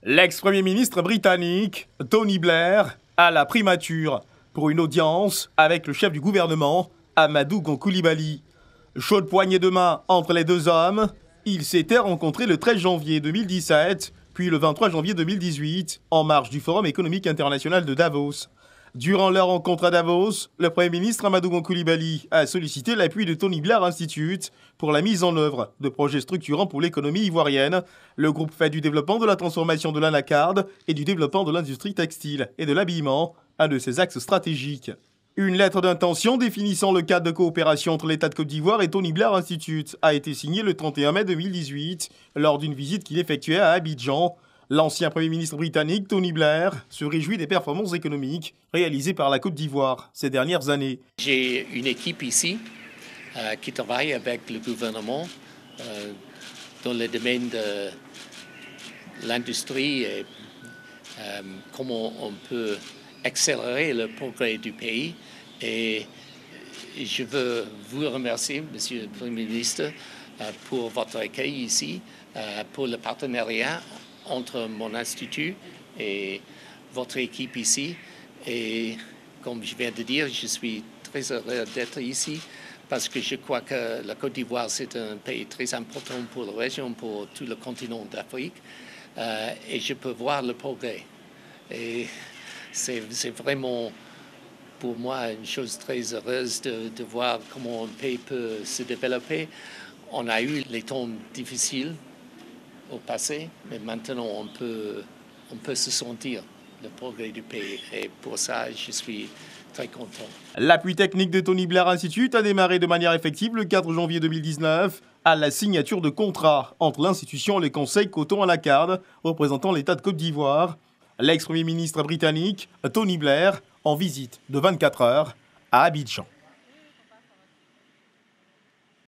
L'ex-premier ministre britannique, Tony Blair, a la primature pour une audience avec le chef du gouvernement, Amadou Gon Coulibaly. Chaude poignée de main entre les deux hommes, ils s'étaient rencontrés le 13 janvier 2017, puis le 23 janvier 2018, en marge du Forum économique international de Davos. Durant leur rencontre à Davos, le Premier ministre Amadou Gon Coulibaly a sollicité l'appui de Tony Blair Institute pour la mise en œuvre de projets structurants pour l'économie ivoirienne. Le groupe fait du développement de la transformation de l'anacarde et du développement de l'industrie textile et de l'habillement un de ses axes stratégiques. Une lettre d'intention définissant le cadre de coopération entre l'État de Côte d'Ivoire et Tony Blair Institute a été signée le 31 mai 2018 lors d'une visite qu'il effectuait à Abidjan. L'ancien Premier ministre britannique, Tony Blair, se réjouit des performances économiques réalisées par la Côte d'Ivoire ces dernières années. J'ai une équipe ici qui travaille avec le gouvernement dans le domaine de l'industrie et comment on peut accélérer le progrès du pays. Et je veux vous remercier, Monsieur le Premier ministre, pour votre accueil ici, pour le partenariat entre mon institut et votre équipe ici. Et comme je viens de dire, je suis très heureux d'être ici parce que je crois que la Côte d'Ivoire, c'est un pays très important pour la région, pour tout le continent d'Afrique. Et je peux voir le progrès. Et c'est vraiment pour moi une chose très heureuse de voir comment un pays peut se développer. On a eu les temps difficiles au passé, mais maintenant on peut se sentir le progrès du pays. Et pour ça, je suis très content. L'appui technique de Tony Blair Institute a démarré de manière effective le 4 janvier 2019 à la signature de contrats entre l'institution et le conseil Coton Anacarde, représentant l'État de Côte d'Ivoire. L'ex-premier ministre britannique, Tony Blair, en visite de 24 heures à Abidjan.